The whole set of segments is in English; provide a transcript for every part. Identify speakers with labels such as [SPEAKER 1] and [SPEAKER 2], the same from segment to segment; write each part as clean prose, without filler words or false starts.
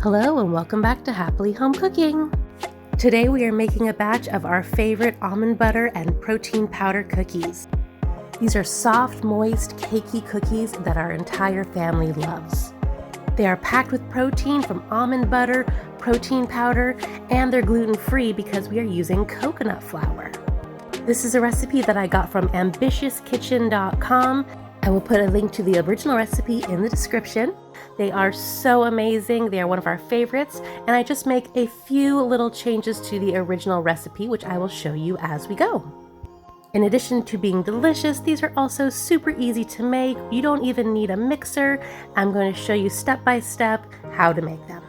[SPEAKER 1] Hello and welcome back to Happily Home Cooking. Today we are making a batch of our favorite almond butter and protein powder cookies. These are soft, moist, cakey cookies that our entire family loves. They are packed with protein from almond butter, protein powder, and they're gluten-free because we are using coconut flour. This is a recipe that I got from ambitiouskitchen.com. I will put a link to the original recipe in the description. They are so amazing. They are one of our favorites, and I just make a few little changes to the original recipe, which I will show you as we go. In addition to being delicious, these are also super easy to make. You don't even need a mixer. I'm going to show you step by step how to make them.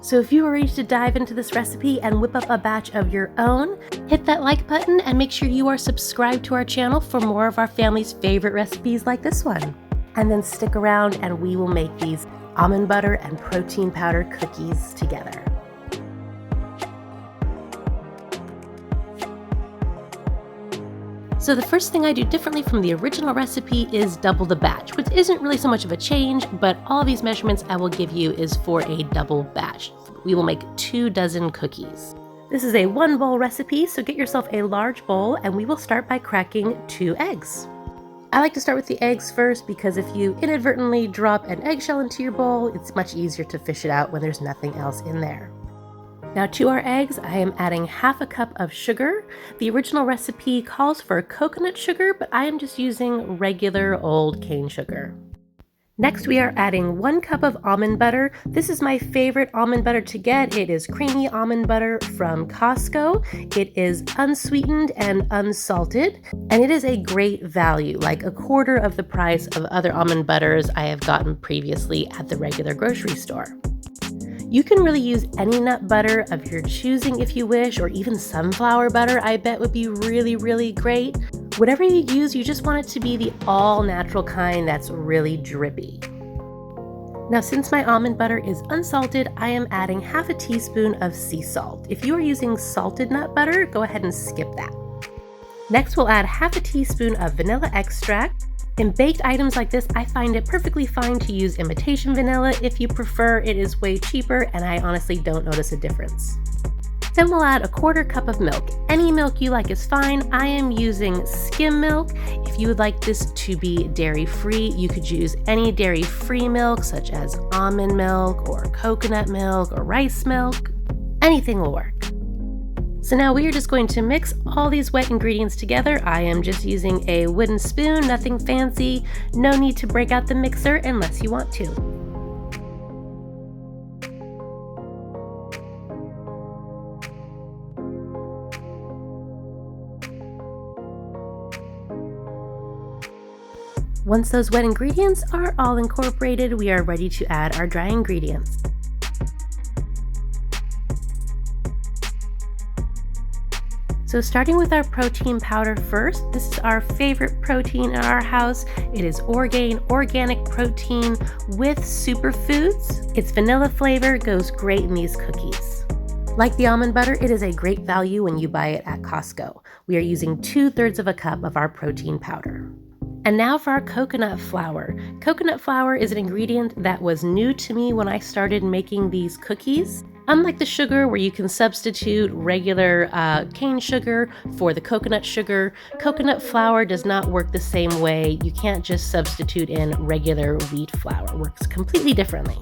[SPEAKER 1] So if you are ready to dive into this recipe and whip up a batch of your own, hit that like button and make sure you are subscribed to our channel for more of our family's favorite recipes like this one. And then stick around and we will make these almond butter and protein powder cookies together. So the first thing I do differently from the original recipe is double the batch, which isn't really so much of a change, but all these measurements I will give you is for a double batch. We will make 24 cookies. This is a 1 bowl recipe, so get yourself a large bowl and we will start by cracking 2 eggs. I like to start with the eggs first because if you inadvertently drop an eggshell into your bowl, it's much easier to fish it out when there's nothing else in there. Now to our eggs, I am adding half a cup of sugar. The original recipe calls for coconut sugar, but I am just using regular old cane sugar. Next, we are adding 1 cup of almond butter. This is my favorite almond butter to get. It is creamy almond butter from Costco. It is unsweetened and unsalted, and it is a great value, like a quarter of the price of other almond butters I have gotten previously at the regular grocery store. You can really use any nut butter of your choosing if you wish, or even sunflower butter I bet would be really great. Whatever you use, you just want it to be the all-natural kind that's really drippy. Now since my almond butter is unsalted, I am adding half a teaspoon of sea salt. If you are using salted nut butter, go ahead and skip that. Next we'll add half a teaspoon of vanilla extract. In baked items like this, I find it perfectly fine to use imitation vanilla. If you prefer, it is way cheaper and I honestly don't notice a difference. Then we'll add a 1/4 cup of milk. Any milk you like is fine. I am using skim milk. If you would like this to be dairy-free, you could use any dairy-free milk such as almond milk or coconut milk or rice milk. Anything will work. So now we are just going to mix all these wet ingredients together. I am just using a wooden spoon, nothing fancy. No need to break out the mixer unless you want to. Once those wet ingredients are all incorporated, we are ready to add our dry ingredients. So starting with our protein powder first, this is our favorite protein in our house. It is organic protein with superfoods. Its vanilla flavor goes great in these cookies. Like the almond butter, it is a great value when you buy it at Costco. We are using 2/3 of a cup of our protein powder. And now for our coconut flour. Coconut flour is an ingredient that was new to me when I started making these cookies. Unlike the sugar where you can substitute regular cane sugar for the coconut sugar, coconut flour does not work the same way. You can't just substitute in regular wheat flour. It works completely differently.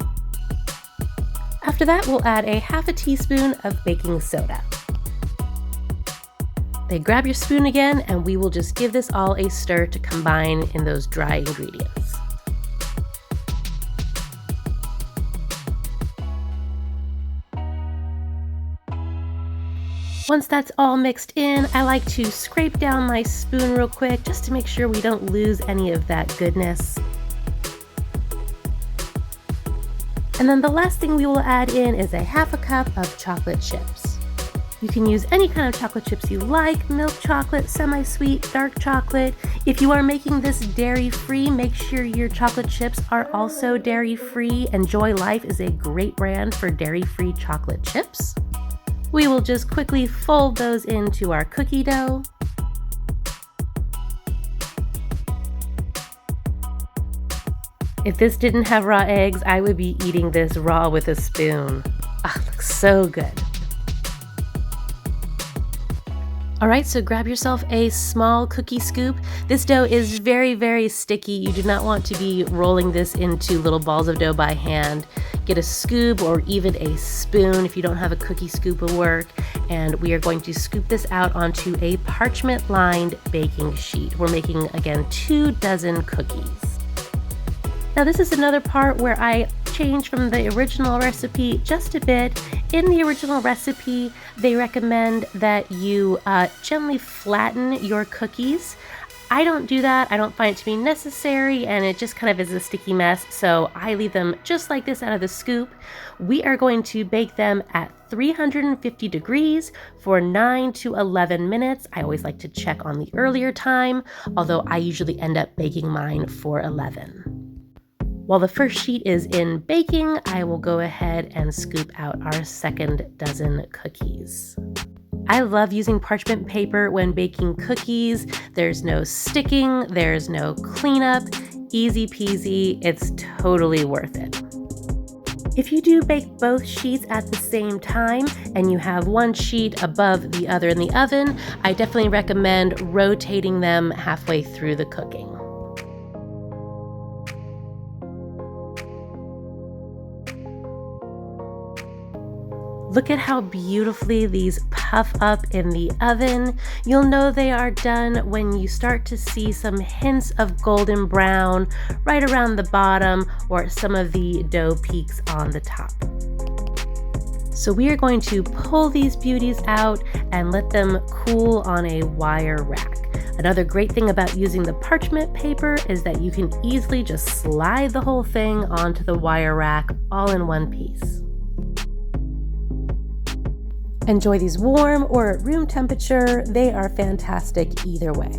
[SPEAKER 1] After that, we'll add a half a teaspoon of baking soda. Then grab your spoon again and we will just give this all a stir to combine in those dry ingredients. Once that's all mixed in, I like to scrape down my spoon real quick just to make sure we don't lose any of that goodness. And then the last thing we will add in is a half a cup of chocolate chips. You can use any kind of chocolate chips you like, milk chocolate, semi-sweet, dark chocolate. If you are making this dairy-free, make sure your chocolate chips are also dairy-free. Enjoy Life is a great brand for dairy-free chocolate chips. We will just quickly fold those into our cookie dough. If this didn't have raw eggs, I would be eating this raw with a spoon. Ah, looks so good. All right, so grab yourself a small cookie scoop. This dough is very, very sticky. You do not want to be rolling this into little balls of dough by hand. Get a scoop or even a spoon if you don't have a cookie scoop will work. And we are going to scoop this out onto a parchment-lined baking sheet. We're making, again, 24 cookies. Now this is another part where I changed from the original recipe just a bit. In the original recipe, they recommend that you gently flatten your cookies. I don't do that. I don't find it to be necessary, and it just kind of is a sticky mess, so I leave them just like this out of the scoop. We are going to bake them at 350 degrees for 9 to 11 minutes. I always like to check on the earlier time, although I usually end up baking mine for 11. While the first sheet is in baking, I will go ahead and scoop out our second dozen cookies. I love using parchment paper when baking cookies. There's no sticking, there's no cleanup, easy peasy, it's totally worth it. If you do bake both sheets at the same time and you have one sheet above the other in the oven, I definitely recommend rotating them halfway through the cooking. Look at how beautifully these puff up in the oven. You'll know they are done when you start to see some hints of golden brown right around the bottom or some of the dough peaks on the top. So we are going to pull these beauties out and let them cool on a wire rack. Another great thing about using the parchment paper is that you can easily just slide the whole thing onto the wire rack all in one piece. Enjoy these warm or at room temperature. They are fantastic either way.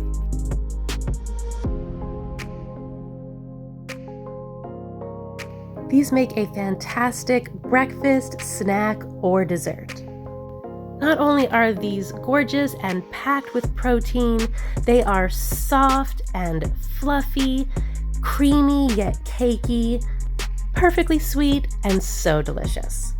[SPEAKER 1] These make a fantastic breakfast, snack, or dessert. Not only are these gorgeous and packed with protein, they are soft and fluffy, creamy yet cakey, perfectly sweet, and so delicious.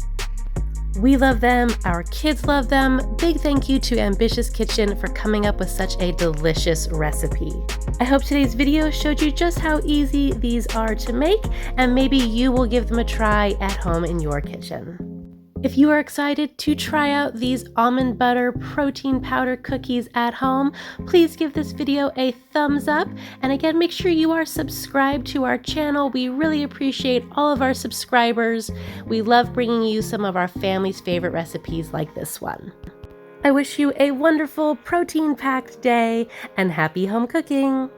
[SPEAKER 1] We love them, our kids love them. Big thank you to Ambitious Kitchen for coming up with such a delicious recipe. I hope today's video showed you just how easy these are to make, and maybe you will give them a try at home in your kitchen. If you are excited to try out these almond butter protein powder cookies at home, please give this video a thumbs up. And again, make sure you are subscribed to our channel. We really appreciate all of our subscribers. We love bringing you some of our family's favorite recipes like this one. I wish you a wonderful protein-packed day and happy home cooking.